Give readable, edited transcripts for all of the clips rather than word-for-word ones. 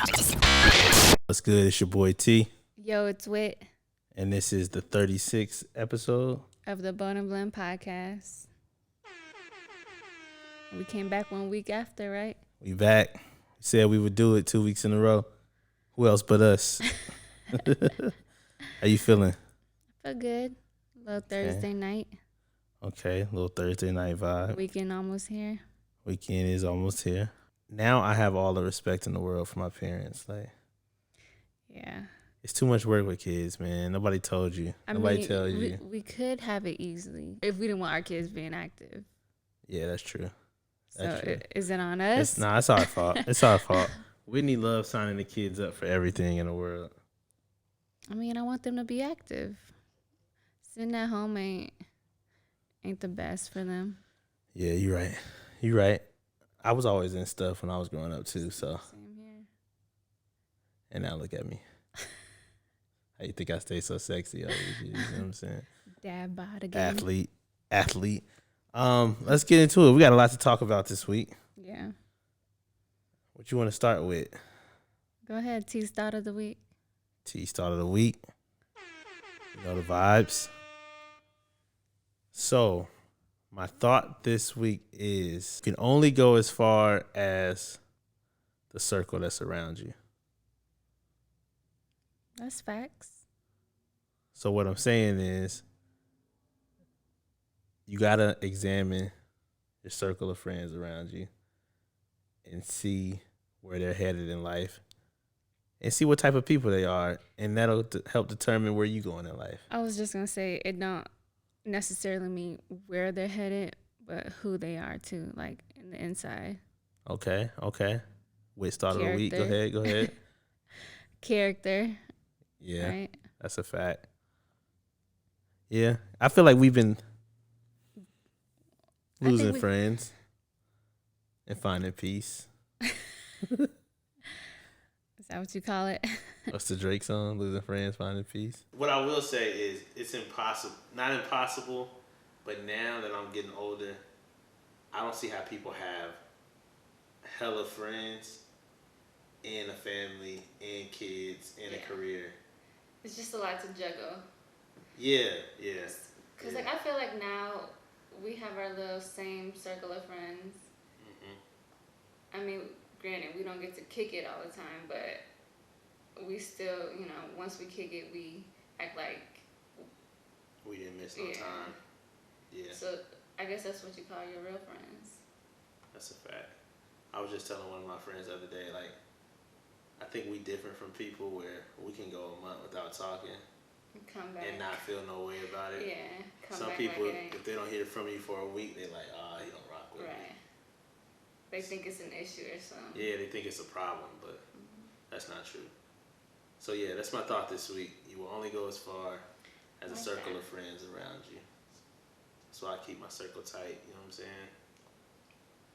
What's good? It's your boy T. Yo, it's Whit And this is the 36th episode of the BOLDEN BLEND Podcast. We came back 1 week after, right? We back. We said we would do it 2 weeks in a row. Who else but us? How you feeling? I feel good. Little Thursday night. Okay, little Thursday night vibe. Weekend almost here. Weekend is almost here. Now I have all the respect in the world for my parents. Like, yeah. it's too much work with kids, man. Nobody told you. Nobody tells you. We could have it easily if we didn't want our kids being active. Yeah, that's true. So is it on us? It's our fault. It's our fault. Whitney loves signing the kids up for everything in the world. I mean, I want them to be active. Sitting at home ain't the best for them. Yeah, you're right. You're right. I was always in stuff when I was growing up too, so. Same here. And now look at me. How you think I stay so sexy all these years? You know what I'm saying? Dad bod again. Athlete. Let's get into it. We got a lot to talk about this week. Yeah. What you want to start with? Go ahead, T start of the week. T start of the week. You know the vibes. So, my thought this week is you can only go as far as the circle that's around you. That's facts. So what I'm saying is you got to examine your circle of friends around you and see where they're headed in life and see what type of people they are, and that'll help determine where you're going in life. I was just going to say it don't necessarily mean where they're headed, but who they are too, like in the inside. Okay. Whit start of the week. Go ahead. Character. Yeah, right? That's a fact. Yeah, I feel like we've been losing friends and finding peace. Is that what you call it? What's the Drake song? Losing friends, finding peace. What I will say is it's impossible. Not impossible, but now that I'm getting older, I don't see how people have hella friends and a family and kids and a career. It's just a lot to juggle. Yeah. Because like I feel like now we have our little same circle of friends. Mm-hmm. I mean, granted, we don't get to kick it all the time, but we still, once we kick it, we act like we didn't miss no time. Yeah. So I guess that's what you call your real friends. That's a fact. I was just telling one of my friends the other day, like, I think we different from people where we can go a month without talking come back and not feel no way about it. Yeah. Some people, if they don't hear from you for a week, they're like, he don't rock with me. They think it's an issue or something. Yeah, they think it's a problem, but that's not true. So yeah, that's my thought this week. You will only go as far as a circle of friends around you. That's why I keep my circle tight, you know what I'm saying?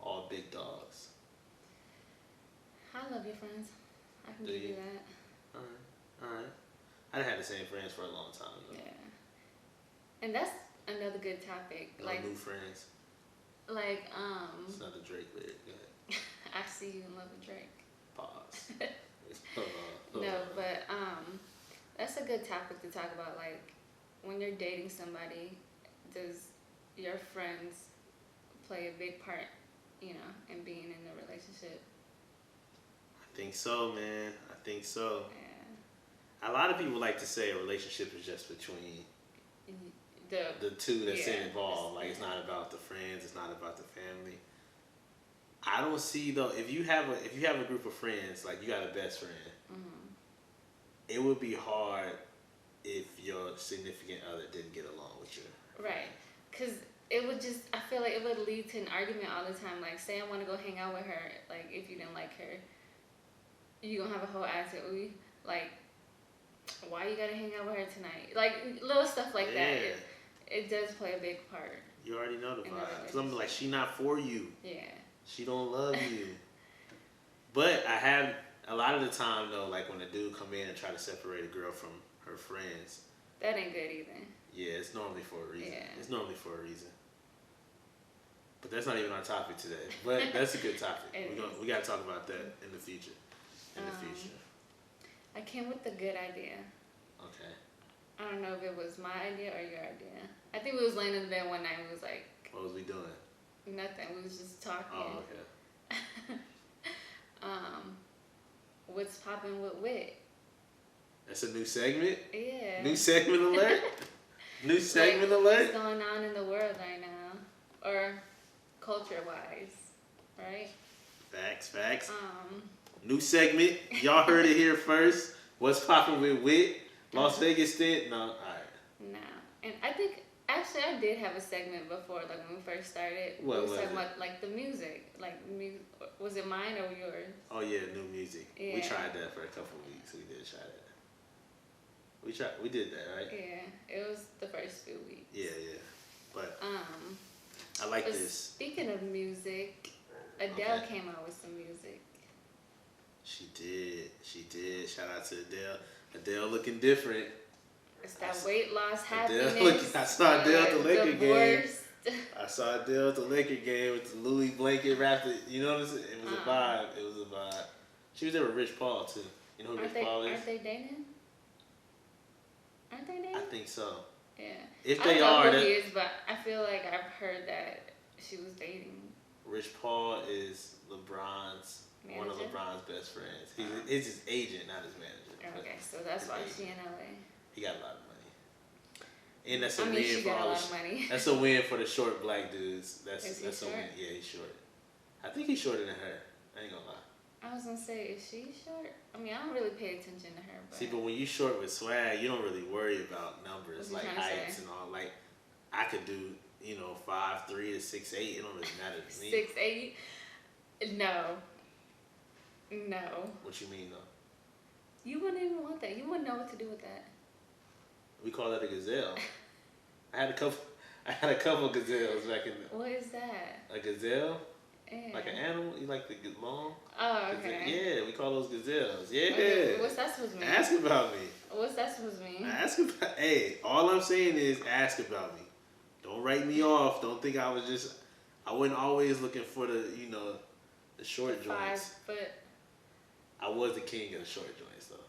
All big dogs. I love your friends. I can give you that. All right. I done had the same friends for a long time, though. Yeah. And that's another good topic. No new friends. Like, It's not a Drake lyric. Go ahead. I see you in love with Drake. Pause. No, but that's a good topic to talk about. Like, when you're dating somebody, does your friends play a big part, in being in the relationship? I think so, man. I think so. Yeah. A lot of people like to say a relationship is just between the two that's involved. Like, it's not about the friends. It's not about the family. I don't see, though, if you have a group of friends, like you got a best friend, it would be hard if your significant other didn't get along with you. Right. Because it would I feel like it would lead to an argument all the time. Like, say I want to go hang out with her, like, if you didn't like her, you gonna have a whole attitude. Like, why you gotta hang out with her tonight? Like, little stuff like that. It does play a big part. You already know the vibe. Because I'm like, she not for you. Yeah. She don't love you. But I have, a lot of the time, though, like when a dude come in and try to separate a girl from her friends. That ain't good either. Yeah, it's normally for a reason. Yeah. It's normally for a reason. But that's not even our topic today. But that's a good topic. We got to talk about that in the future. came with a good idea. Okay. I don't know if it was my idea or your idea. I think we was laying in bed one night and we was like... What was we doing? Nothing. We was just talking. Oh, okay. What's poppin' with Whit? That's a new segment? Yeah. New segment alert? New segment alert? What's going on in the world right now? Or culture-wise, right? Facts. New segment. Y'all heard it here first. What's poppin' with Whit? Las Vegas stint? No, alright. No. And I think, actually, I did have a segment before, like when we first started. What we was was talking it? about like the music. Was it mine or yours? Oh yeah, new music. Yeah. We tried that for a couple of weeks. We did try that. We did that, right? Yeah. It was the first few weeks. Yeah. But I like this. Speaking of music, Adele came out with some music. She did. Shout out to Adele. Adele looking different. It's that weight loss, happiness. I saw Adele at the Laker game. Divorced. I saw Adele at the Laker game with the Louis blanket wrapped. You know what I'm saying? It was a vibe. It was a vibe. She was there with Rich Paul too. You know who Rich Paul is? Aren't they dating? I think so. Yeah. If I they don't are, know who he is, but I feel like I've heard that she was dating. Rich Paul is LeBron's manager? One of LeBron's best friends. He's his agent, not his manager. Okay, so that's why she in LA. He got a lot of money. And that's a win win for all a lot of money. That's a win for the short black dudes. That's Is he a short? win. Yeah, he's short. I think he's shorter than her. I ain't gonna lie. I was gonna say, is she short? I mean, I don't really pay attention to her. But... See, but when you short with swag, you don't really worry about numbers like heights and all. Like, I could do 5'3" to 6'8". It don't really matter to me. 6'8"? No. What you mean though? You wouldn't even want that. You wouldn't know what to do with that. We call that a gazelle. I had a couple gazelles back in the... What is that? A gazelle? Yeah. Like an animal? You like the long? Oh, okay. Yeah, we call those gazelles. Yeah. Okay, what's that supposed to mean? Ask about me. What's that supposed to mean? Ask about... Hey, all I'm saying is ask about me. Don't write me off. Don't think I wasn't always looking for the short joints. 5 foot. I was the king of the short joints, though.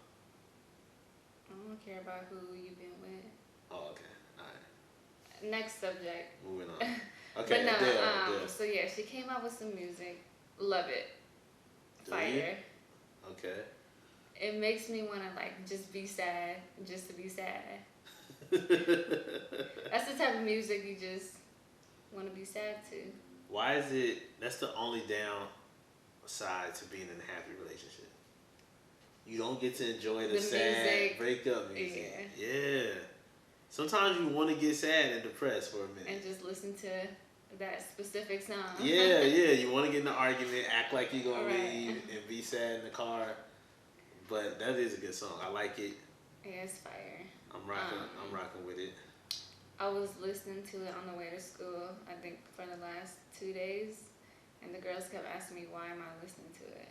I don't care about who you've been with. Oh, okay. All right. Next subject. Moving on. Okay, but no, Adele. So yeah, she came out with some music. Love it. Do Fire. you? Okay. It makes me want to just be sad, just to be sad. That's the type of music you just want to be sad to. Why is it? That's the only downside to being in a happy relationship. You don't get to enjoy the sad music. Breakup music. Yeah. Sometimes you want to get sad and depressed for a minute. And just listen to that specific song. Yeah. You want to get in an argument, act like you're going to leave, and be sad in the car. But that is a good song. I like it. Yeah, it's fire. I'm rocking with it. I was listening to it on the way to school, I think for the last 2 days. And the girls kept asking me, why am I listening to it?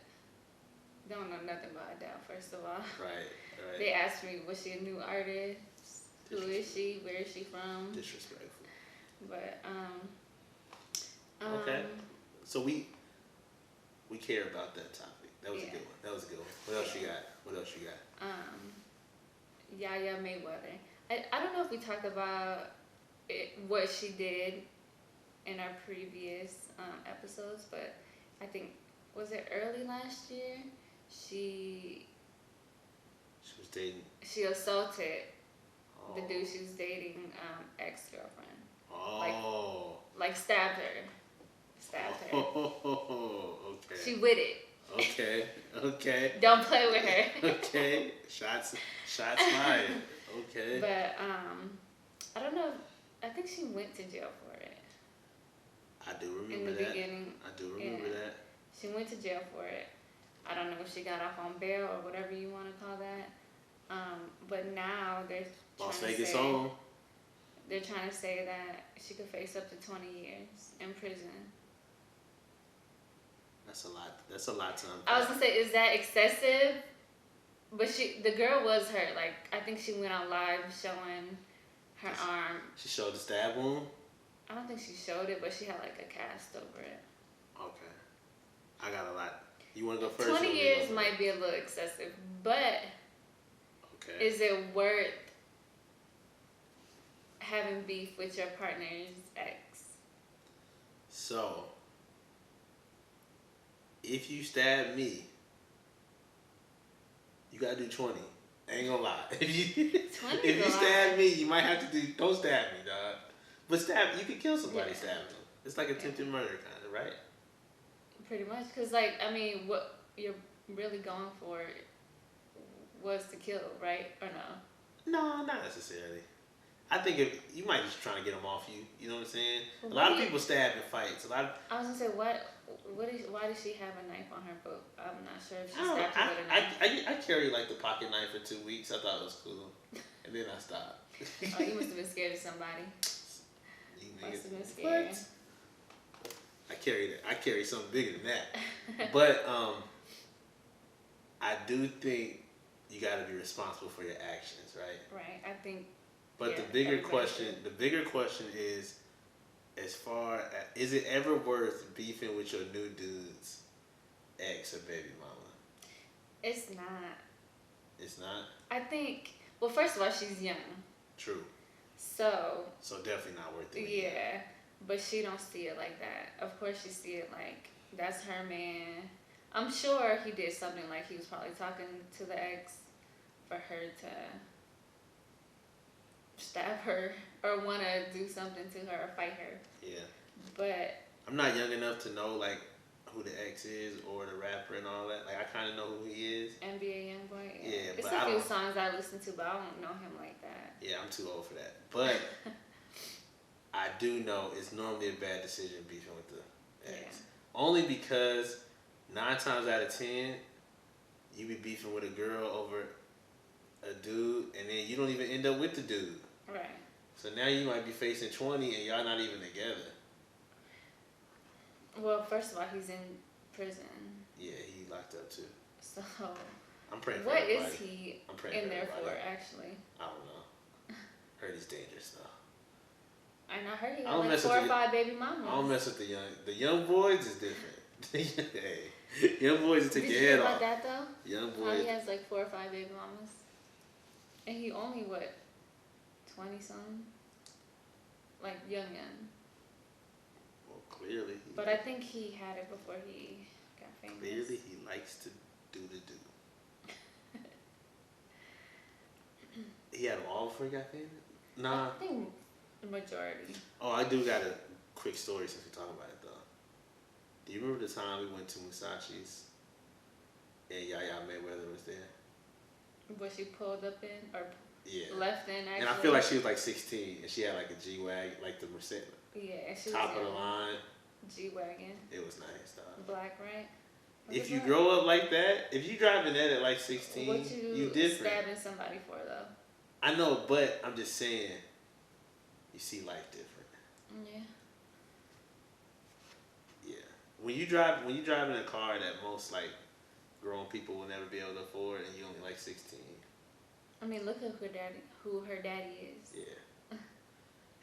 Don't know nothing about Adele, first of all. Right. They asked me, was she a new artist? Who is she? Where is she from? Disrespectful. But, okay. So we care about that topic. That was a good one. What else you got? Yaya Mayweather. I don't know if we talked about what she did in our previous episodes, but I think, was it early last year? She was dating. She assaulted the dude she was dating, ex-girlfriend. Oh. Like stabbed her. Oh, okay. She with it. Okay. Don't play with her. Okay. Shots fired. Okay. But I don't know. I think she went to jail for it. I do remember in the that. beginning. I do remember that. She went to jail for it. I don't know if she got off on bail or whatever you want to call that. But now they're Las Vegas home. They're trying to say that she could face up to 20 years in prison. That's a lot. That's a lot to unpack. I was gonna say, is that excessive? But the girl was hurt. Like, I think she went on live showing her arm. She showed the stab wound? I don't think she showed it, but she had like a cast over it. Okay. I got a lot. You want to go first? 20 years might be a little excessive, but Okay. Is it worth having beef with your partner's ex? So, if you stab me, you gotta do 20. I ain't gonna lie. If you stab me, you might have to do. Don't stab me, dog. But you can kill somebody stabbing them. It's like attempted murder, kind of, right? Pretty much, because like I mean, what you're really going for was to kill, right? Or no? No, not necessarily. I think if you might just trying to get them off you. You know what I'm saying? A lot of people stab in fights. I was gonna say why does she have a knife on her? But I'm not sure if she stabbed you with a knife. I carry like the pocket knife for 2 weeks. I thought it was cool, and then I stopped. Oh, you must have been scared of somebody. Must have been scared. What? I carry something bigger than that. But I do think you got to be responsible for your actions, right? Right. I think. But the bigger question is, as far as, is it ever worth beefing with your new dude's ex or baby mama? It's not. It's not? I think, well, first of all, she's young. True. So definitely not worth it. Yeah, but she don't see it like that. Of course she see it like, that's her man. I'm sure he did something, like he was probably talking to the ex for her to stab her or want to do something to her or fight her. Yeah. But I'm not young enough to know like who the ex is or the rapper and all that. Like I kind of know who he is. NBA Youngboy. Yeah, it's but a few songs I listen to, but I don't know him like that. Yeah, I'm too old for that. But I do know it's normally a bad decision beefing with the ex. Yeah. Only because 9 times out of 10, you be beefing with a girl over a dude, and then you don't even end up with the dude. Right. So now you might be facing 20, and y'all not even together. Well, first of all, he's in prison. Yeah, he locked up too. So I'm praying for what everybody. is he in there for, actually? I don't know. Heard he's dangerous though. And I heard he got like 4 or 5 baby mamas. I don't mess with the young boys is different. Hey, young boys will take your head off. Did you hear about that though? Young boys. How he has like 4 or 5 baby mamas, and he only 20 something, like young. Well, clearly. But I think he had it before he got famous. Clearly, he likes to do the do. He had them all before he got famous? Nah. I think the majority. Oh, I do got a quick story since we're talking about it, though. Do you remember the time we went to Musashi's and Yaya Mayweather was there? Was she pulled up in? Or yeah. Left in, actually? And I feel like she was like 16 and she had like a G-Wagon, like the Mercedes. Yeah, she was top of the line. G-Wagon. It was nice, dog. Black, right? If you grow up like that, if you driving that at like 16, what you different. Stabbing somebody for though? I know, but I'm just saying, you see life different. Yeah. Yeah. When you drive in a car that most like grown people will never be able to afford, and you only like 16. I mean, look at who her daddy is. Yeah.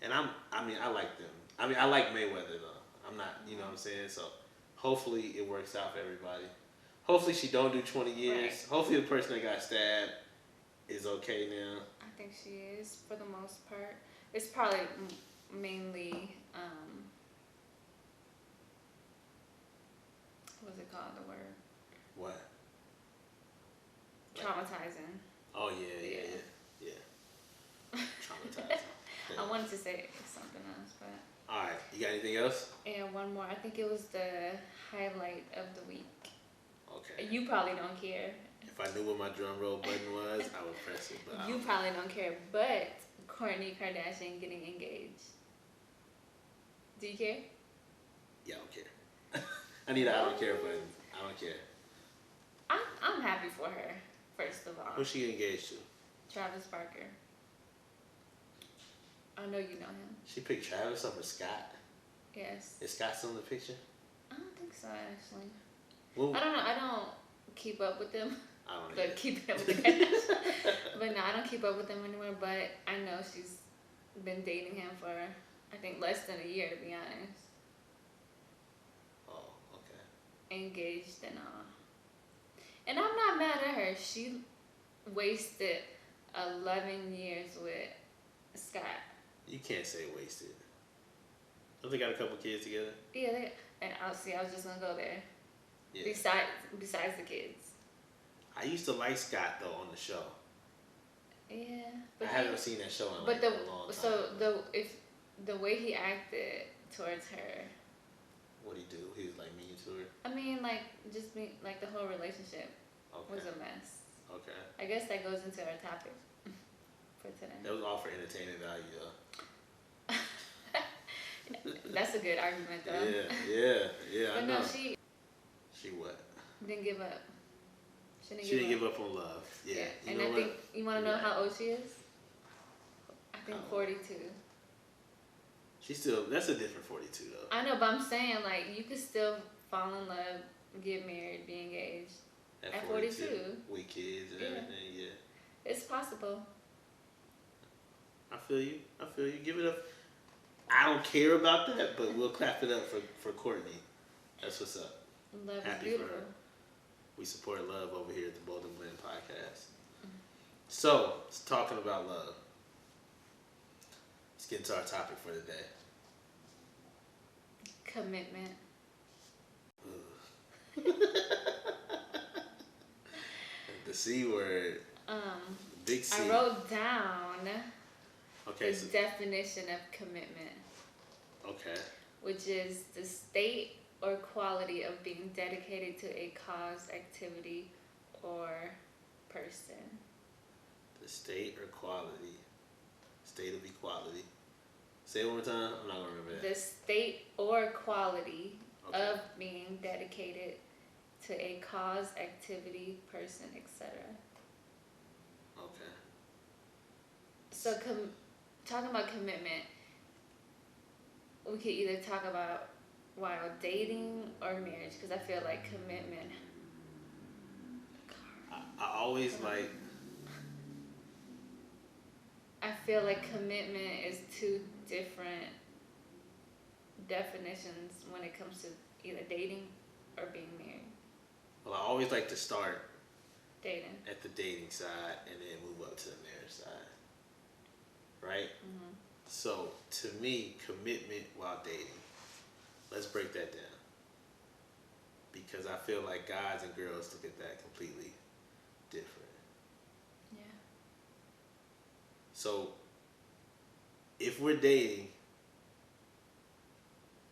And I like them. I like Mayweather though. I'm not, you know what I'm saying? So hopefully it works out for everybody. Hopefully she don't do 20 years. Right. Hopefully the person that got stabbed is okay now. I think she is for the most part. It's probably mainly, what's it called, the word? What? Traumatizing. Oh, yeah. Traumatizing. Yeah. I wanted to say something else, but... Alright, you got anything else? And one more. I think it was the highlight of the week. Okay. You probably don't care. If I knew what my drum roll button was, I would press it. But you probably don't care, but Kourtney Kardashian getting engaged. Do you care? Yeah, I don't care. I need an I don't care button. I don't care. I'm happy for her, first of all. Who's she engaged to? Travis Barker. I know you know him. She picked Travis over Scott? Yes. Is Scott still in the picture? I don't think so, actually. Well, I don't know. I don't keep up with them. I don't know. But keep up with the Kardashians. But no, I don't keep up with them anymore. But I know she's been dating him for, I think, less than a year, to be honest. Oh, okay. Engaged and all. And I'm not mad at her. She wasted 11 years with Scott. You can't say wasted. Don't they got a couple kids together? Yeah, I was just gonna go there. Yeah. Besides the kids. I used to like Scott though on the show. Yeah, but I haven't seen that show in like a long time. So the way he acted towards her. What'd he do? He was like mean to her. I mean, like just being like the whole relationship was a mess. Okay. I guess that goes into our topic for today. That was all for entertainment value though. That's a good argument though. Yeah. But I know. No, she what? Didn't give up. She didn't give up on love. Yeah. And I think you want to know how old she is? I think 42. She's still. That's a different 42 though. I know, but I'm saying like you could still fall in love, get married, be engaged at 42 with kids and everything. Yeah. It's possible. I feel you. Give it up. I don't care about that, but we'll clap it up for Courtney. That's what's up. Love Happy is beautiful. For her. We support love over here at the Bolden Blend Podcast. So, talking about love. Let's get into our topic for the day. Commitment. The C word. Big C. I wrote down the definition of commitment. Okay. Which is the state or quality of being dedicated to a cause, activity, or person. The state or quality. State of equality. Say it one more time. I'm not going to remember that. The state or quality of being dedicated to a cause, activity, person, etc. Okay. So talking about commitment, we could either talk about while dating or marriage, because I feel like commitment. I always like. I feel like commitment is two different definitions when it comes to either dating or being married. Well, I always like to start dating at the dating side and then move up to the marriage side. Right? Mm-hmm. So, to me, commitment while dating. Let's break that down. Because I feel like guys and girls look at that completely different. Yeah. So, if we're dating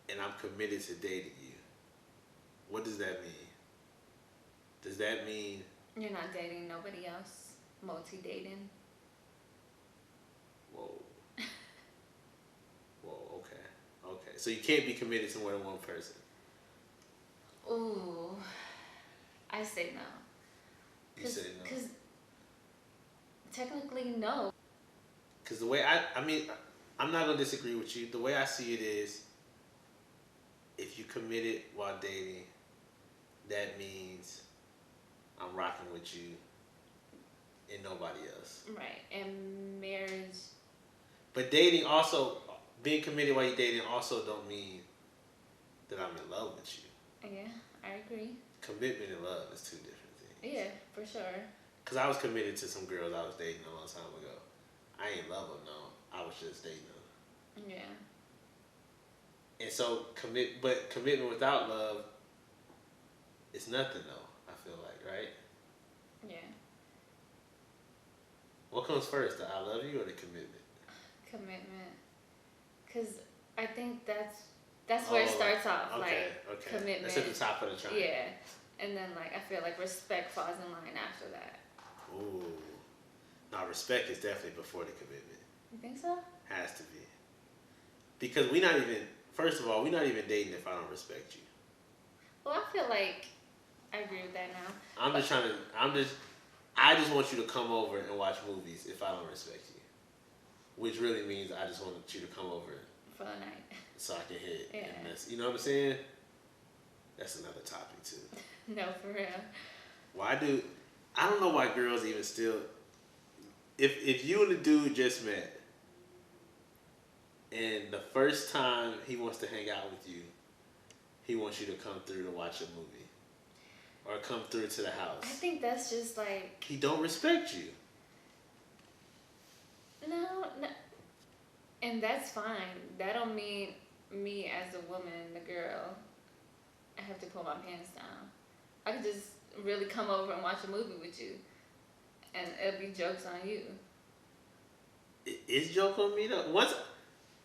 and I'm committed to dating you, what does that mean? Does that mean you're not dating nobody else? Multi-dating? Whoa. Okay. So you can't be committed to more than one person? Ooh. I say no. You say no? Because technically, no. Because the way I'm not going to disagree with you. The way I see it is, if you committed while dating, that means I'm rocking with you and nobody else. Right. And marriage. But dating also, being committed while you're dating also don't mean that I'm in love with you. Yeah, I agree. Commitment and love is two different things. Yeah, for sure. Because I was committed to some girls I was dating a long time ago. I ain't love them, no. I was just dating them. Yeah. And so, commitment without love is nothing, though, I feel like, right? Yeah. What comes first, the I love you or the commitment? Commitment. Because I think that's where it starts off. Okay. Commitment. That's at the top of the triangle. Yeah. And then, I feel like respect falls in line after that. Ooh. Now, respect is definitely before the commitment. You think so? Has to be. Because first of all, we're not even dating if I don't respect you. Well, I feel like I agree with that now. I just want you to come over and watch movies if I don't respect you. Which really means I just want you to come over. For the night. So I can hit. Yeah. You know what I'm saying? That's another topic, too. No, for real. I don't know why girls even still, if you and the dude just met, and the first time he wants to hang out with you, he wants you to come through to watch a movie. Or come through to the house. I think that's just he don't respect you. No, and that's fine. That don't mean me as a woman, the girl, I have to pull my pants down. I could just really come over and watch a movie with you, and it'll be jokes on you. It's joke on me though. Once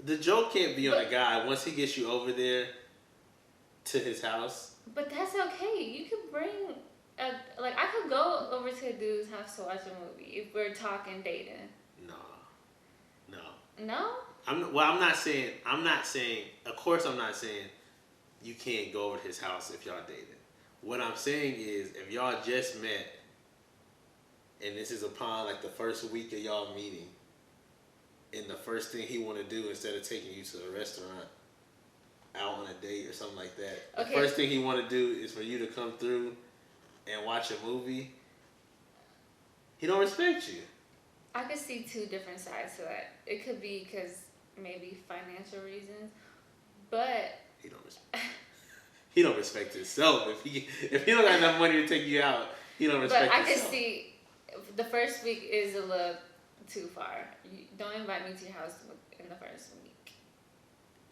the joke can't be on a guy. Once he gets you over there to his house. But that's okay. You can bring I could go over to a dude's house to watch a movie if we're talking dating. No. I'm not saying. Of course, I'm not saying you can't go over to his house if y'all dating. What I'm saying is, if y'all just met, and this is upon like the first week of y'all meeting, and the first thing he want to do instead of taking you to a restaurant, out on a date or something like that, the first thing he want to do is for you to come through and watch a movie. He don't respect you. I could see two different sides to that. It could be because maybe financial reasons, but he don't respect himself. If he don't got enough money to take you out, he don't respect himself. But I could see the first week is a little too far. You don't invite me to your house in the first week.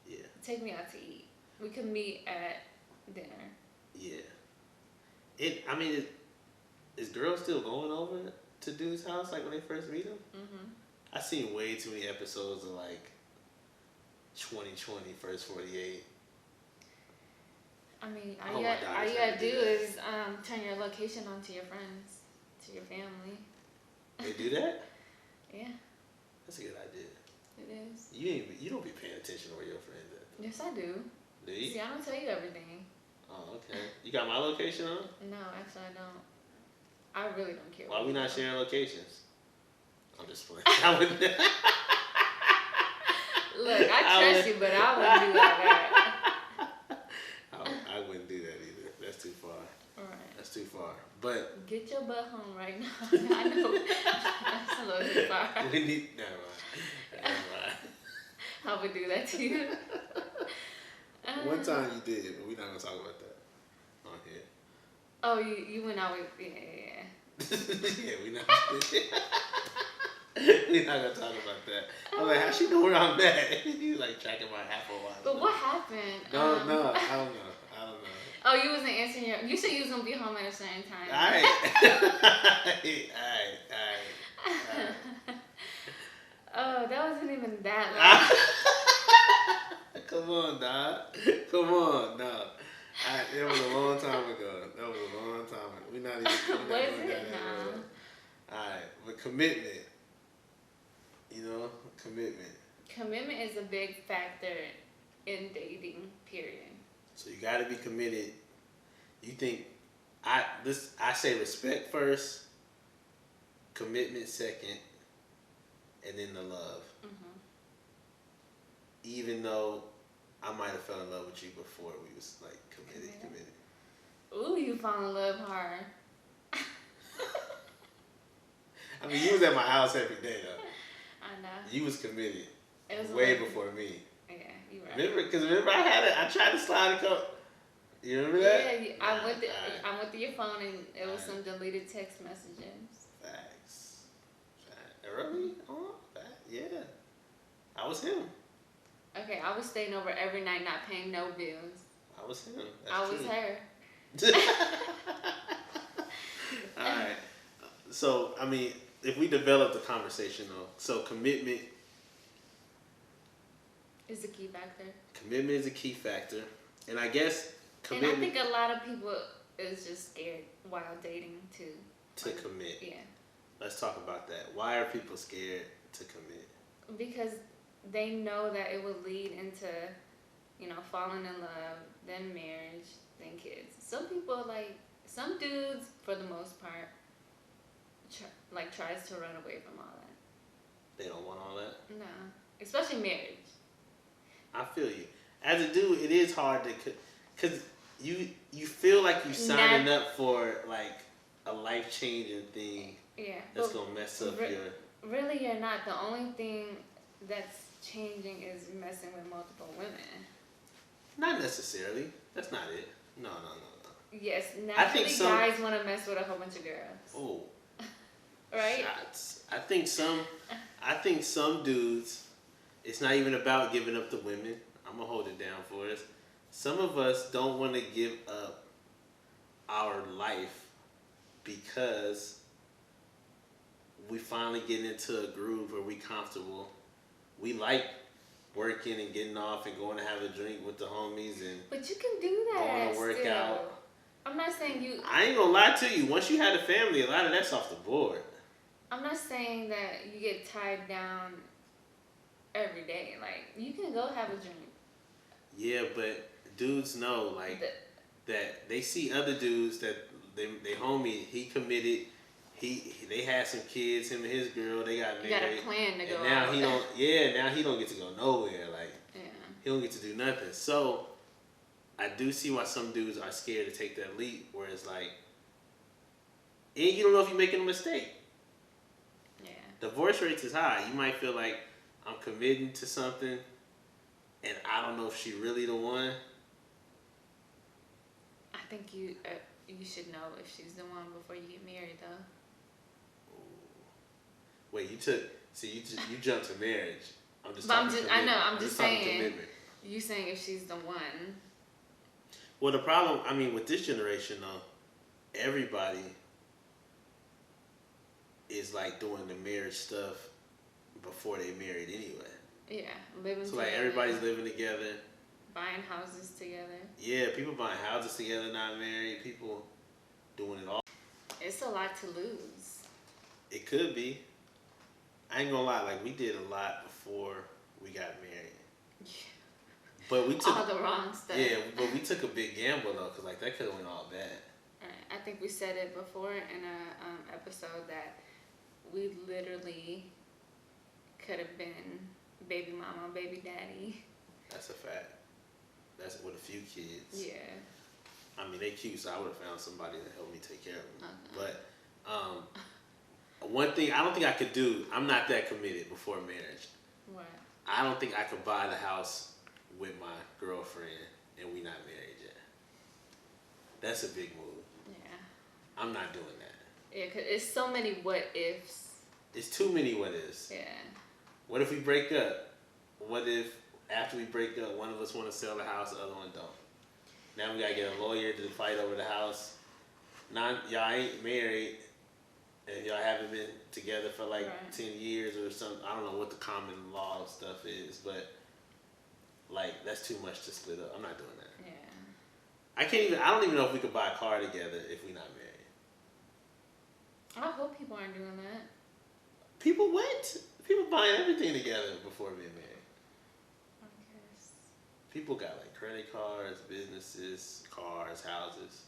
Yeah. Take me out to eat. We could meet at dinner. Yeah. Is girls still going over to dude's house like when they first meet him? Mm-hmm. I've seen way too many episodes of like 2020 First 48. All you gotta do is turn your location on to your friends, to your family. They do that? Yeah. That's a good idea. It is. You don't be paying attention to where your friends at. Yes, I do. Do you? See, I don't tell you everything. Oh, okay. You got my location on? No, actually I don't. I really don't care. Why we not sharing locations? I'm just playing. I wouldn't. Look, I trust you, but I wouldn't do that. I wouldn't do that either. That's too far. Right. That's too far. But get your butt home right now. I know that's a little too far. We need. Never mind. I would do that to you. One time you did, but we're not gonna talk about that on here. Oh, you went out with yeah. Yeah, we're not gonna talk about that. I'm like, how's she know where I'm at? You like tracking my Apple Watch. But what happened? No, I don't know. Oh, you wasn't answering you said you was gonna be home at a certain time. Alright. Oh, that wasn't even that long. Come on, dog. Come on, no. It was a long time ago. We're not even. Was it? No. Alright, but commitment. Commitment. Commitment is a big factor in dating, period. So you gotta be committed. You think I say respect first, commitment second, and then the love. Mm-hmm. Even though I might have fell in love with you before we was like committed. Ooh, you fall in love hard. You was at my house every day though. I know. You was committed. It was way before me. Yeah, you right. Remember I tried to slide a couple. You remember that? Yeah, I went through your phone and it was some deleted text messages. Facts. Really? Oh, yeah. I was him. Okay, I was staying over every night, not paying no bills. I was him. I was her. Alright. So, if we develop the conversation though, so commitment is a key factor. Commitment is a key factor. And I guess commitment... And I think a lot of people is just scared while dating to commit. Yeah. Let's talk about that. Why are people scared to commit? Because they know that it will lead into, falling in love, then marriage, then kids. Some dudes, for the most part, tries to run away from all that. They don't want all that? No. Especially marriage. I feel you. As a dude, it is hard to... Because you feel like you signing up for, a life-changing thing. Yeah. That's going to mess up your... Really, you're not. The only thing that's changing is messing with multiple women. Not necessarily. That's not it. No. Yes, naturally guys want to mess with a whole bunch of girls. Oh. Right? Shots. I think some I think some dudes, it's not even about giving up the women. I'm going to hold it down for us. Some of us don't want to give up our life because we finally get into a groove where we comfortable. We like working and getting off and going to have a drink with the homies and but you can do that. Going to work still. out. I'm not saying you. I ain't gonna lie to you. Once you had a family, a lot of that's off the board. I'm not saying that you get tied down every day. Like you can go have a drink. Yeah, but dudes know that they see other dudes that they homie. He committed. They had some kids. Him and his girl. They got married. You got a plan to go. And now out. he don't. Yeah, now he don't get to go nowhere. Like yeah. he don't get to do nothing. So I do see why some dudes are scared to take that leap. Where it's like, and you don't know if you're making a mistake. Yeah. Divorce rates is high. You might feel like I'm committing to something, and I don't know if she really the one. I think you should know if she's the one before you get married, though. Wait, you jumped to marriage. I'm just saying. You saying if she's the one. Well, the problem, I mean, with this generation though, everybody is like doing the marriage stuff before they married anyway. Yeah, living so together. Like everybody's living together. Buying houses together. Yeah, people buying houses together, not married. People doing it all. It's a lot to lose. It could be. I ain't gonna lie, like we did a lot before we got married. Yeah. But we took all the wrong stuff. Yeah, but we took a big gamble though, cause like that could have went all bad. Right. I think we said it before in a episode that we literally could have been baby mama, baby daddy. That's a fact. That's with a few kids. Yeah. I mean, they cute, so I would have found somebody to help me take care of them. But one thing I don't think I could do, I'm not that committed before marriage. What? I don't think I could buy the house with my girlfriend and we not married yet. That's a big move. Yeah. I'm not doing that. Yeah, because it's so many what ifs. It's too many what ifs. Yeah. What if we break up? What if after we break up, one of us want to sell the house, the other one don't? Now we gotta get a lawyer to fight over the house. Y'all ain't married, and y'all haven't been together for like 10 years or something. I don't know what the common law stuff is, but like that's too much to split up. I'm not doing that. Yeah. I don't even know if we could buy a car together if we're not married. I hope people aren't doing that. People what? People buying everything together before being married. I guess. People got like credit cards, businesses, cars, houses,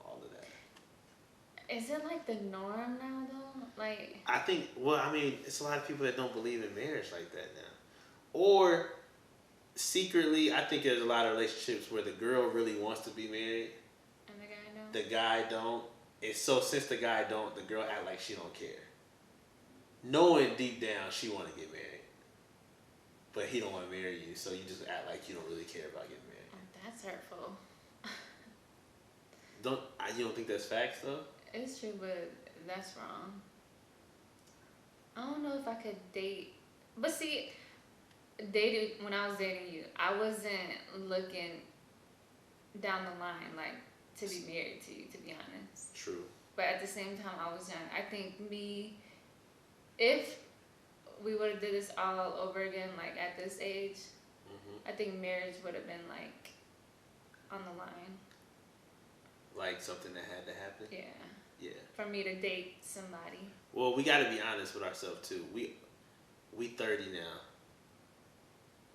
all of that. Is it like the norm now though? Like I think, it's a lot of people that don't believe in marriage like that now. Or secretly, I think there's a lot of relationships where the girl really wants to be married. And the guy don't? The guy don't. And so since the guy don't, the girl act like she don't care. Knowing deep down she want to get married. But he don't want to marry you, so you just act like you don't really care about getting married. Oh, that's hurtful. You don't think that's facts though? It's true, but that's wrong. I don't know if I could date, but see, when I was dating you, I wasn't looking down the line like to be married to you, to be honest. True. But at the same time, I was young. I think if we would have did this all over again, like at this age, I think marriage would have been like on the line. Like something that had to happen? Yeah. Yeah. For me to date somebody. Well, we got to be honest with ourselves too. We 30 now.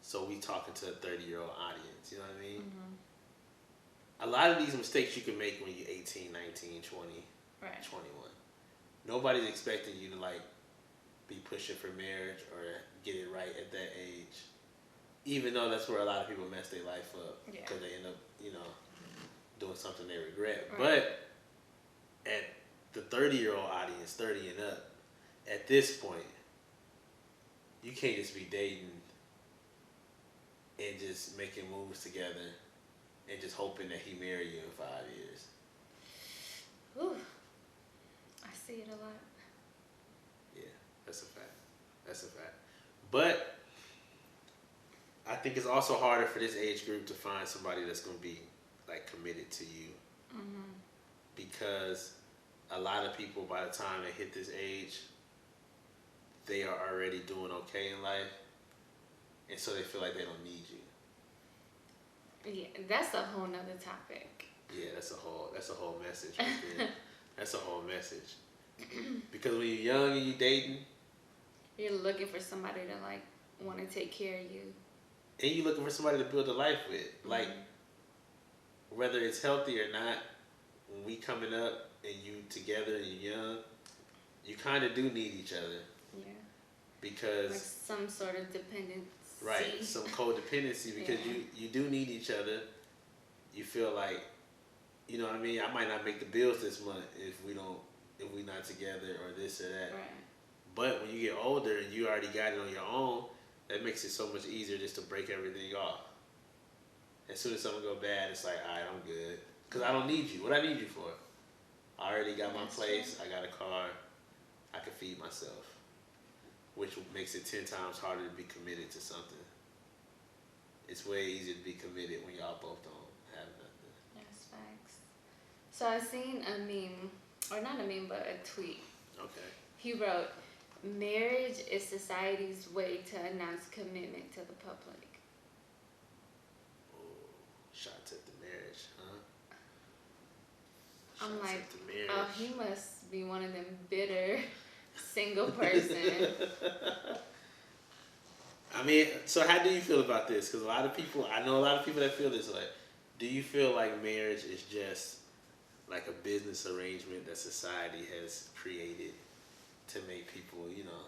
So we talking to a 30-year-old audience, you know what I mean? A lot of these mistakes you can make when you're 18, 19, 20, 21. Nobody's expecting you to like be pushing for marriage or get it right at that age. Even though that's where a lot of people mess their life up because they end up, doing something they regret. But at the 30-year-old audience, 30 and up, at this point, you can't just be dating and just making moves together and just hoping that he marry you in 5 years. Ooh, I see it a lot. Yeah, that's a fact. That's a fact. But I think it's also harder for this age group to find somebody that's going to be like committed to you. Mm-hmm. Because a lot of people, by the time they hit this age, they are already doing okay in life, and so they feel like they don't need you. Yeah, that's a whole nother topic. Yeah, that's a whole message right there. That's a whole message. Because when you're young and you're dating, you're looking for somebody to like want to take care of you, and you're looking for somebody to build a life with. Mm-hmm. Like, whether it's healthy or not, when we coming up and you together and you're young, you kind of do need each other. Yeah. Because like some sort of dependency. Right, some codependency, because you do need each other. You feel like, you know what I mean? I might not make the bills this month if we're not together or this or that. Right. But when you get older and you already got it on your own, that makes it so much easier just to break everything off. As soon as something go bad, it's like, all right, I'm good. Because I don't need you. What I need you for? I already got my place. True. I got a car. I can feed myself. Which makes it 10 times harder to be committed to something. It's way easier to be committed when y'all both don't have nothing. That's facts. So I seen a meme, or not a meme, but a tweet. Okay. He wrote, "Marriage is society's way to announce commitment to the public." Oh, shots at the marriage, huh? Shots I'm like, oh, he must be one of them bitter single person. I mean, so how do you feel about this? Because I know a lot of people that feel this way. Do you feel like marriage is just like a business arrangement that society has created to make people, you know?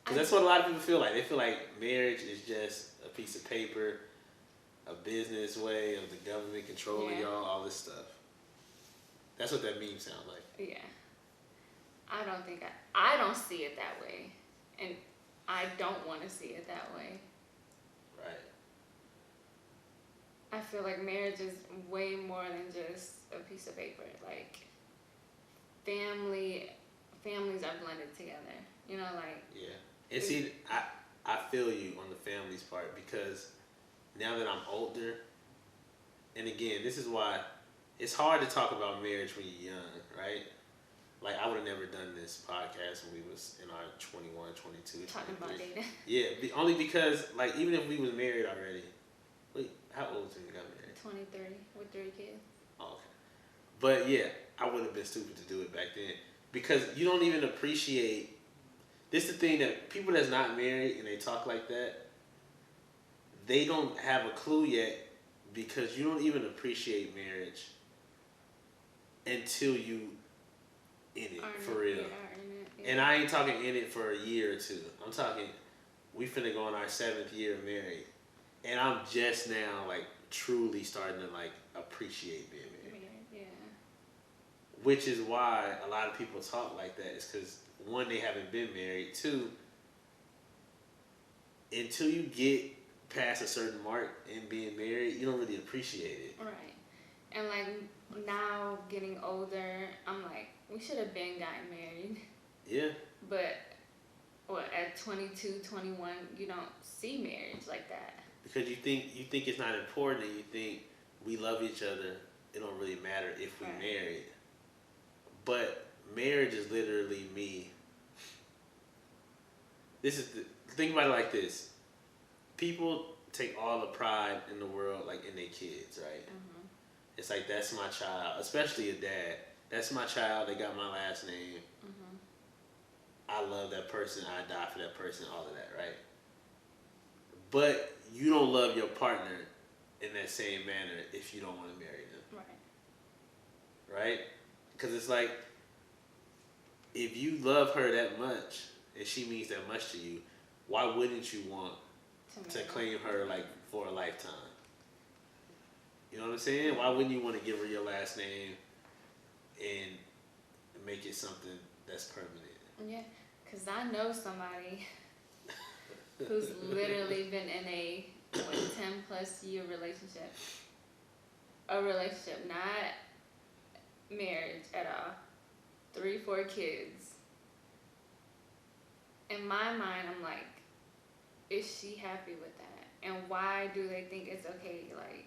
Because that's what a lot of people feel like. They feel like marriage is just a piece of paper, a business way of the government controlling y'all, all this stuff. That's what that meme sounds like. Yeah. I don't see it that way. And I don't want to see it that way. Right. I feel like marriage is way more than just a piece of paper. Like, families are blended together. You know, like... Yeah. And see, I feel you on the families part, because now that I'm older, and again, this is why it's hard to talk about marriage when you're young, right? Like, I would have never done this podcast when we was in our 21, 22, talking 23. About dating. Yeah, only because, like, even if we was married already. Wait, how old when you got married? 23, with 3 kids. Oh, okay. But, yeah, I would have been stupid to do it back then. Because you don't even appreciate... This is the thing that people that's not married and they talk like that, they don't have a clue yet, because you don't even appreciate marriage until you in it, for real. Yeah. And I ain't talking in it for a year or two. I'm talking, we finna go on our 7th year of married, and I'm just now like truly starting to like appreciate being married. Yeah. Which is why a lot of people talk like that. Is because, one, they haven't been married. 2, until you get past a certain mark in being married, you don't really appreciate it. Right. And like now getting older, I'm like, we should have been gotten married. Yeah. But at 22, 21, you don't see marriage like that. Because you think it's not important, and you think we love each other, it don't really matter if we married. But marriage is literally me. Think about it like this. People take all the pride in the world, like, in their kids, right? Mm-hmm. It's like, that's my child, especially a dad. That's my child. They got my last name. Mm-hmm. I love that person. I die for that person. All of that, right? But you don't love your partner in that same manner if you don't want to marry them. Right. Right? Because it's like, if you love her that much and she means that much to you, why wouldn't you want to claim her like for a lifetime? You know what I'm saying? Why wouldn't you want to give her your last name and make it something that's permanent? Yeah, because I know somebody who's literally been in a 10 plus year relationship. A relationship, not marriage at all. 3, 4 kids. in my mind, I'm like, is she happy with that? And why do they think it's okay? Like,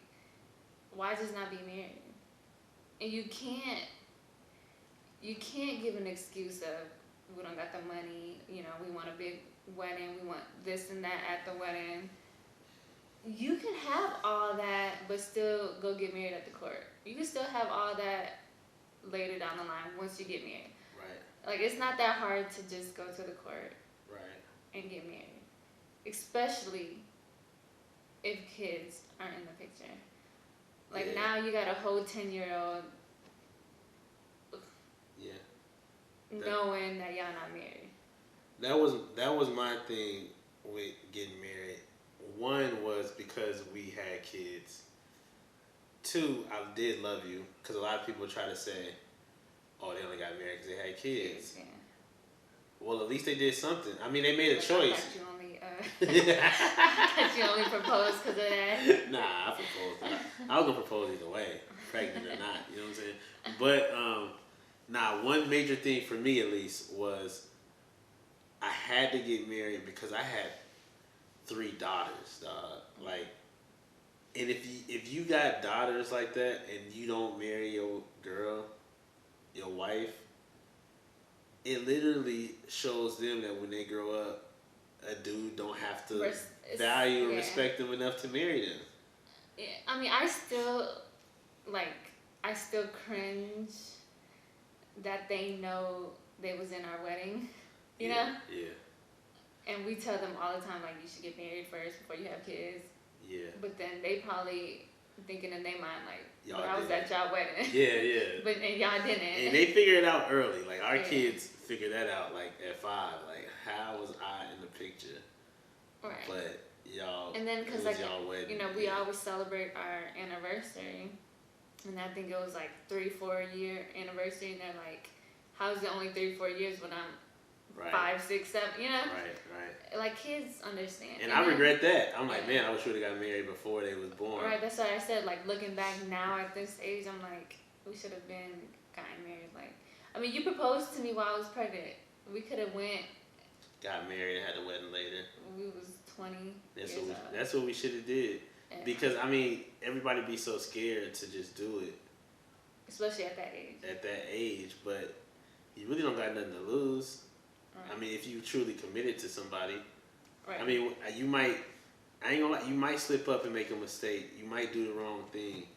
why just not be married? And you can't give an excuse of, we don't got the money, you know, we want a big wedding, we want this and that at the wedding. You can have all that, but still go get married at the court. You can still have all that later down the line once you get married. Right. Like, it's not that hard to just go to the court. Right. And get married. Especially if kids aren't in the picture. Like, now you got a whole 10-year-old knowing that y'all not married. That was my thing with getting married. One was because we had kids. Two, I did love you, because a lot of people try to say, oh, they only got married because they had kids. Yeah. Well, at least they did something. I mean, they made a choice. You only proposed because of that. Nah, I proposed. I was gonna propose either way, pregnant or not. You know what I'm saying? But one major thing for me, at least, was I had to get married because I had 3 daughters, dog. Like, and if you got daughters like that and you don't marry your girl, your wife, it literally shows them that when they grow up, a dude don't have to value and respect them enough to marry them. Yeah, I mean, I still cringe that they know they was in our wedding, you know? Yeah. And we tell them all the time, like, you should get married first before you have kids. Yeah. But then they probably thinking in their mind, like, but I was at y'all wedding. Yeah. And y'all didn't. And they figure it out early. Like, our kids figure that out, like, at 5. Like, how was I in the picture? Right. But y'all, and then because, like, y'all wedding, you know, we always celebrate our anniversary. And I think it was like 3-4 year anniversary. And they're like, how's it only 3-4 years when I'm 5, 6, 7, you know? Right. Like, kids understand. And I regret that. I'm like, man, I wish we would have got married before they was born. Right, that's why I said, like, looking back now at this age, I'm like, we should have been gotten married. Like, I mean, you proposed to me while I was pregnant. We could have got married and had the wedding later. We was 20 years old. That's what we should have did. Yeah. Because, I mean, everybody be so scared to just do it. Especially at that age. At that age, but you really don't got nothing to lose. Right. I mean, if you truly committed to somebody. Right. I mean, I ain't gonna lie, you might slip up and make a mistake. You might do the wrong thing.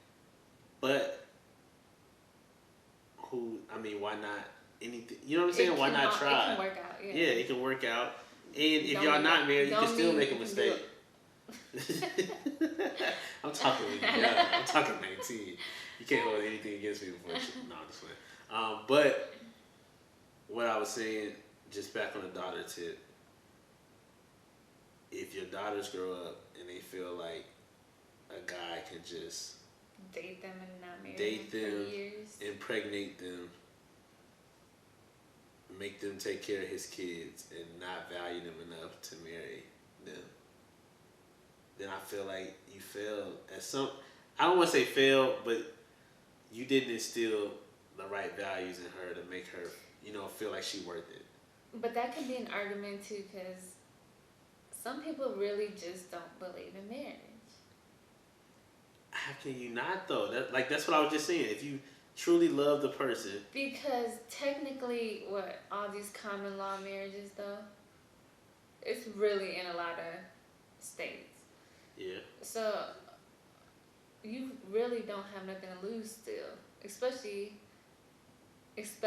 But, why not anything? You know what I'm saying? Why not try? It can work out, yeah. Yeah, it can work out. And if y'all not married, you can still make a mistake. I'm talking young. I'm talking 19. You can't hold anything against me before. No, I'm just playing. But what I was saying, just back on the daughter tip, if your daughters grow up and they feel like a guy can just date them and not marry them for years, impregnate them, make them take care of his kids, and not value them enough to marry them, then I feel like you failed at some. I don't want to say failed, but you didn't instill the right values in her to make her, feel like she's worth it. But that could be an argument too, because some people really just don't believe in marriage. How can you not though? That's what I was just saying. If you truly love the person. Because technically, all these common law marriages though, it's really in a lot of states. Yeah. So you really don't have nothing to lose still, especially if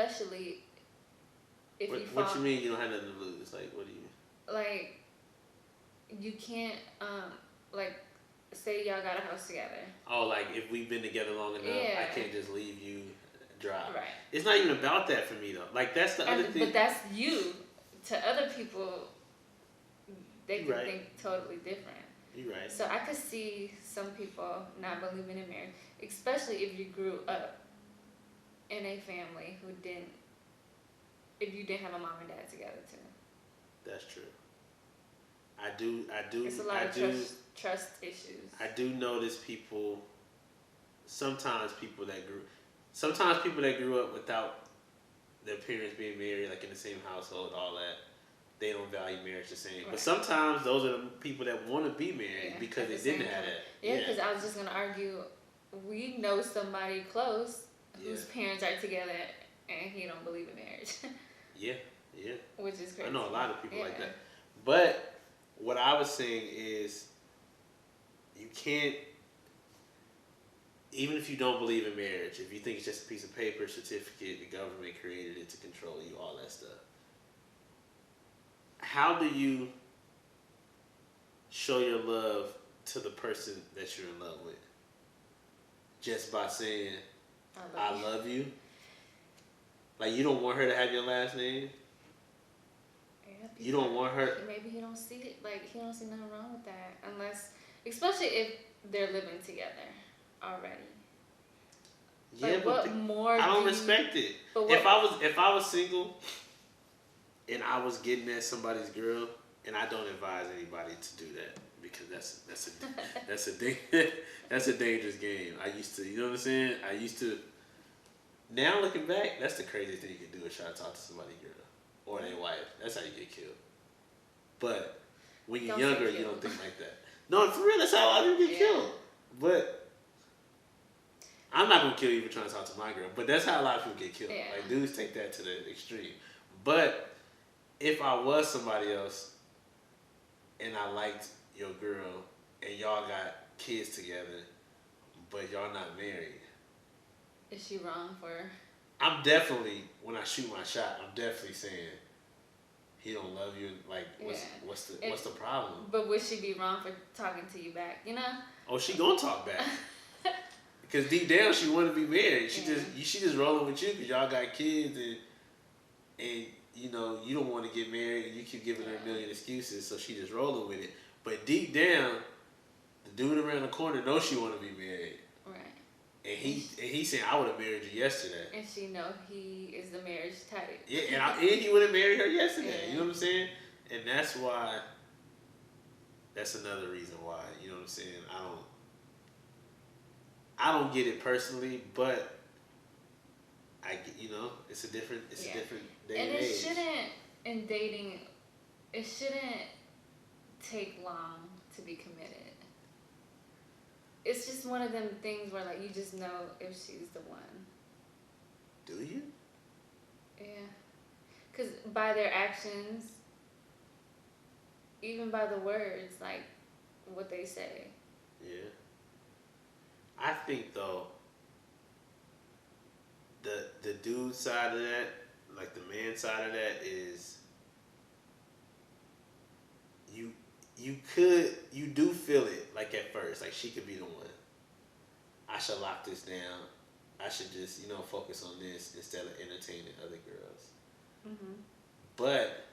you fall. What you mean you don't have nothing to lose? Like, what do you mean? Like, you can't say y'all got a house together. Oh, like if we've been together long enough, I can't just leave you dry. Right. It's not even about that for me though. Like that's the other thing. But that's you. To other people, they can think totally different. You're right. So I could see some people not believing in marriage, especially if you grew up in a family if you didn't have a mom and dad together too. That's true. I do. It's a lot of trust issues. I do notice people. Sometimes people that grew up without their parents being married, like in the same household, all that. they don't value marriage the same. Right. But sometimes those are the people that want to be married because they didn't have that. Yeah, because I was just going to argue, we know somebody close whose parents are together and he don't believe in marriage. Yeah. Which is crazy. I know a lot of people like that. But what I was saying is, you can't, even if you don't believe in marriage, if you think it's just a piece of paper, certificate, the government created it to control you, all that stuff. How do you show your love to the person that you're in love with? Just by saying, I love you? Like, you don't want her to have your last name? Yeah, you don't want her... Maybe he don't see it. Like, he don't see nothing wrong with that. Unless... Especially if they're living together already. Yeah, like, but what more I don't respect it. If I was single and I was getting at somebody's girl, and I don't advise anybody to do that because that's a dangerous game. I used to, you know what I'm saying? Now looking back, that's the craziest thing you can do is try to talk to somebody's girl or their wife. That's how you get killed. But when you're younger, you don't think like that. No, for real, that's how a lot of people get killed. But I'm not gonna kill you for trying to talk to my girl. But that's how a lot of people get killed. Yeah. Like, dudes take that to the extreme. But if I was somebody else and I liked your girl and y'all got kids together, but y'all not married, is she wrong for? I'm definitely, when I shoot my shot, I'm definitely saying he don't love you. Like, what's the problem? But would she be wrong for talking to you back? You know? Oh, she gonna talk back because deep down she want to be married. She just rolling with you because y'all got kids and you know you don't want to get married and you keep giving her a million excuses, so she just rolling with it. But deep down, the dude around the corner knows she want to be married. And he said, I would have married you yesterday. And she know he is the marriage type. Yeah, and he would have married her yesterday. Yeah. You know what I'm saying? And that's why, that's another reason why, you know what I'm saying? I don't get it personally, but I get, you know, it's a different day and age. And it shouldn't, in dating, it shouldn't take long to be committed. It's just one of them things where, like, you just know if she's the one. Do you? Yeah. Because by their actions, even by the words, like, what they say. Yeah. I think, though, the dude side of that, like the man side of that is, you do feel it, like, at first. Like, she could be the one. I should lock this down. I should just, you know, focus on this instead of entertaining other girls. Mm-hmm. But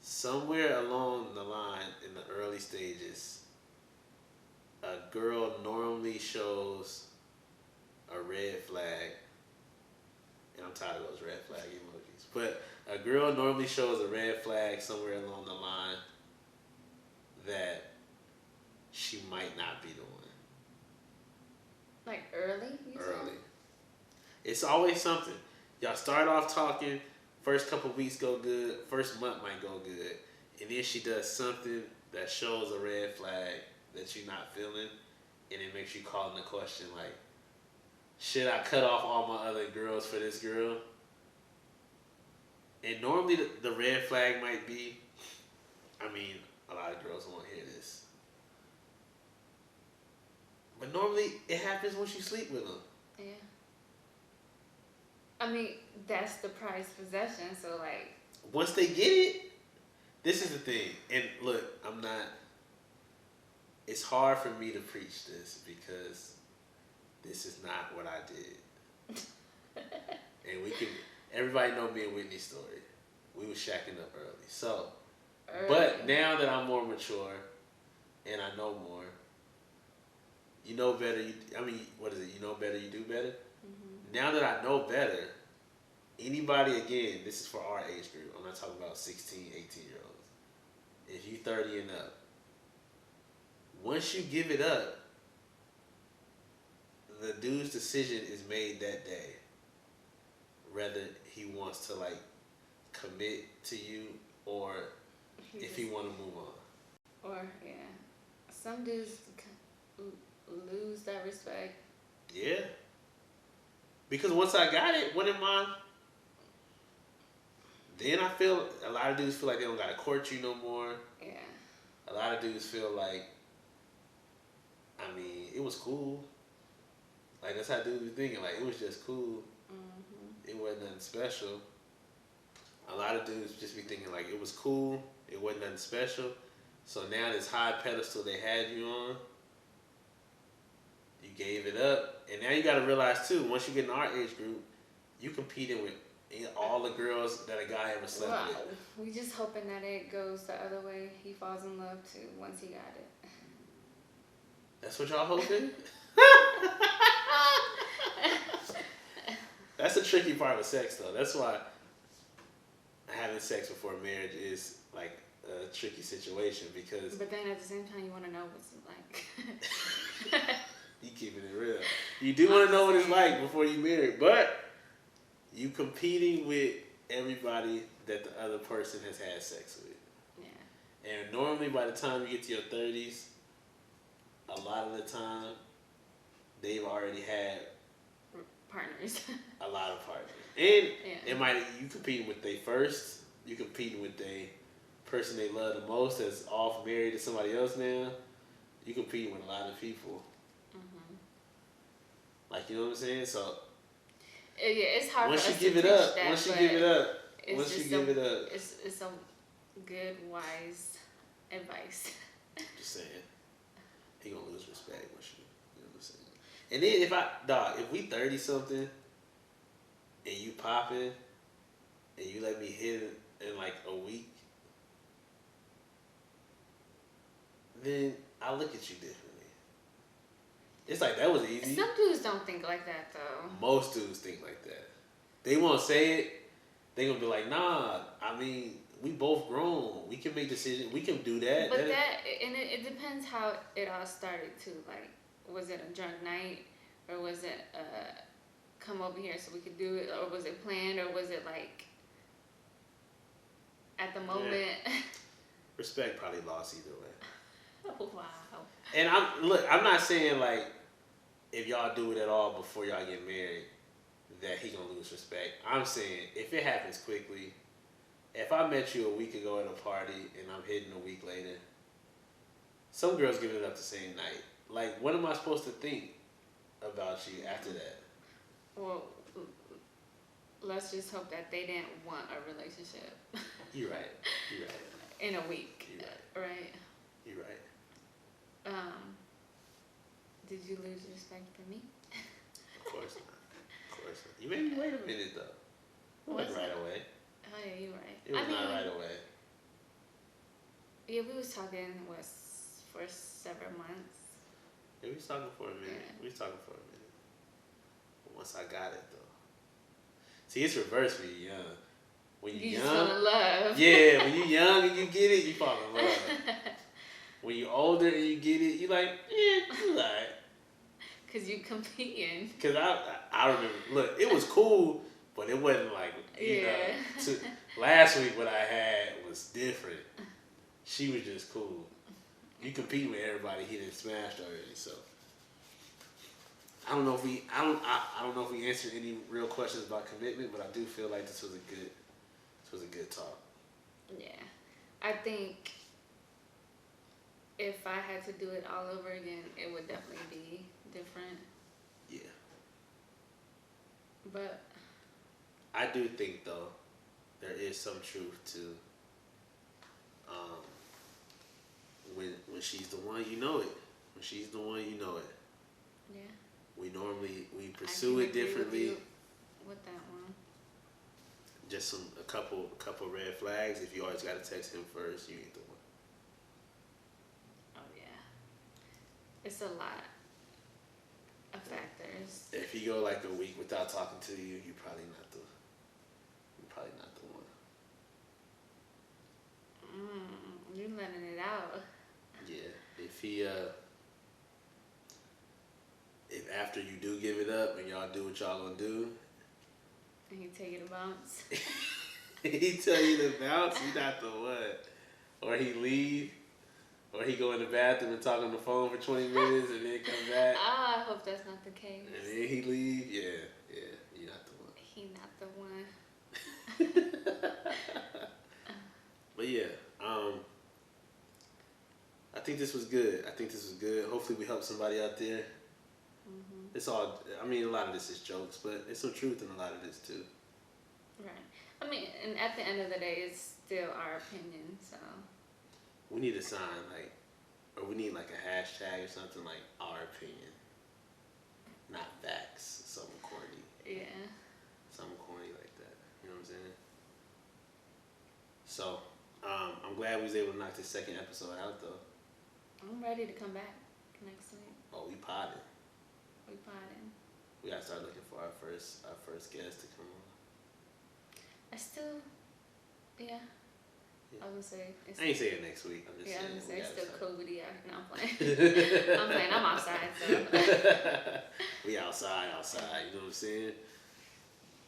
somewhere along the line in the early stages, a girl normally shows a red flag. And I'm tired of those red flag emojis. But a girl normally shows a red flag somewhere along the line that she might not be the one. Like early? Early. It's always something. Y'all start off talking, first couple weeks go good, first month might go good, and then she does something that shows a red flag that you're not feeling, and it makes you call into question, like, should I cut off all my other girls for this girl? And normally the red flag might be, I mean, a lot of girls won't hear this. But normally it happens once you sleep with them. Yeah. I mean, that's the prized possession, so like... Once they get it, this is the thing. And look, it's hard for me to preach this because this is not what I did. And everybody know me and Whitney's story. We was shacking up early. So, but now that I'm more mature and I know more, you know better. What is it? You know better, you do better. Mm-hmm. Now that I know better, anybody, again, this is for our age group. I'm not talking about 16, 18-year-olds. If you 30 and up, once you give it up, the dude's decision is made that day. Whether he wants to, like, commit to you or if he want to move on. Or some dudes lose that respect. Yeah. Because once I got it, what am I? Then I feel a lot of dudes feel like they don't gotta court you no more. Yeah. A lot of dudes feel like, I mean, it was cool. Like that's how dudes be thinking. Like it was just cool. Mm-hmm. It wasn't nothing special. A lot of dudes just be thinking like it was cool. It wasn't nothing special. So now this high pedestal they had you on, you gave it up, and now you got to realize too. Once you get in our age group, you competing with all the girls that a guy ever slept with. We just hoping that it goes the other way. He falls in love too once he got it. That's what y'all hoping? That's the tricky part of sex, though. That's why having sex before marriage is like a tricky situation because. But then at the same time, you want to know what's it like. You keeping it real. You do want to know what it's like before you marry, but you competing with everybody that the other person has had sex with. Yeah. And normally, by the time you get to your 30s, a lot of the time, they've already had partners. A lot of partners. And it might you competing with they first, you competing with the person they love the most that's off married to somebody else now. You competing with a lot of people. Mm-hmm. Like you know what I'm saying? So it's hard once for you us give to it up, that, once you give it up, it's a good, wise advice. Just saying, he gonna lose respect once you know what I'm saying. And then if we 30 something, and you popping, and you let me hit it in like a week, then I look at you differently. It's like that was easy. Some dudes don't think like that though. Most dudes think like that. They won't say it. They gonna be like, nah. I mean, we both grown. We can make decisions. We can do that. But it depends how it all started too. Like, was it a drunk night, or was it come over here so we could do it, or was it planned, or was it like at the moment? Yeah. Respect probably lost either way. Oh, wow. And I'm not saying like if y'all do it at all before y'all get married that he gonna lose respect. I'm saying if it happens quickly, if I met you a week ago at a party and I'm hitting a week later, some girls giving it up the same night. Like, what am I supposed to think about you after that? Well, let's just hope that they didn't want a relationship. You're right. In a week. You're right. You're right. Did you lose respect for me? Of course not. You made me wait a minute though. It wasn't right away. Oh yeah, you're right. It was not right away. Yeah, we was talking for several months. Yeah, we was talking for a minute. Once I got it though. See, it's reverse when you're young. When you're young, fall in love. Yeah, when you're young and you get it, you fall in love. When you're older and you get it, you like, it's alright. Cause you competing. Cause I remember, look, it was cool, but it wasn't like, you know. Last week what I had was different. She was just cool. You compete with everybody he didn't smash already, so. I don't know if we answered any real questions about commitment, but I do feel like this was a good talk. Yeah, I think if I had to do it all over again, it would definitely be different. Yeah. But I do think though there is some truth to when she's the one, you know it. When she's the one, you know it. Yeah. We pursue it differently. With that one. Just a couple red flags. If you always gotta text him first, you ain't the one. Oh yeah. It's a lot of factors. If you go like a week without talking to you, you're probably not the one. You're letting it out. Yeah. If after you do give it up and y'all do what y'all gonna do, and you take it a bounce. he tell you to bounce, he not the one. Or he leave, or he go in the bathroom and talk on the phone for 20 minutes and then come back. I hope that's not the case. And then he leave. Yeah, you're not the one. He not the one. But yeah, I think this was good. Hopefully we helped somebody out there. Mm-hmm. It's all, I mean, a lot of this is jokes, but there's some truth in a lot of this too. Right. I mean, and at the end of the day, it's still our opinion, so. We need a sign, like, or we need like a hashtag or something like our opinion. Not facts. Something corny. Yeah. Something corny like that. You know what I'm saying? So, I'm glad we was able to knock this second episode out though. I'm ready to come back next week. Oh, we potted. We gotta start looking for our first guest to come on. I still, yeah. I would say. I ain't saying next week. I'm just saying. Yeah, I would say it's still COVID-y out. No, I'm playing. I'm outside, so. We outside. You know what I'm saying?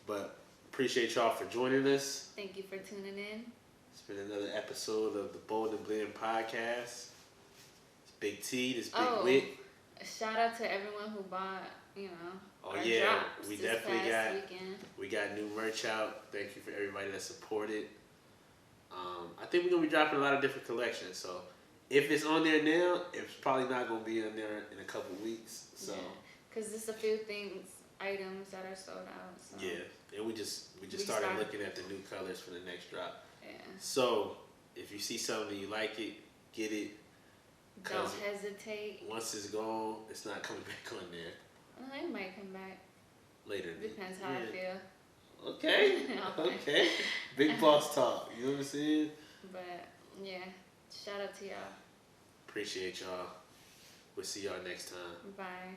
But appreciate y'all for joining us. Thank you for tuning in. It's been another episode of the Bolden Blend Podcast. It's Big T. This Big Whit. Shout out to everyone who bought, Oh yeah, we definitely got new merch out. Thank you for everybody that supported. I think we're gonna be dropping a lot of different collections. So if it's on there now, it's probably not gonna be on there in a couple weeks. So because there's a few items that are sold out. So. Yeah, and we just started looking at the new colors for the next drop. Yeah. So if you see something you like it, get it. Don't hesitate. Once it's gone, it's not coming back on there. Well, it might come back. Later. Depends how I feel. Okay. Okay. Big boss talk. You know what I'm saying? But, yeah. Shout out to y'all. Appreciate y'all. We'll see y'all next time. Bye.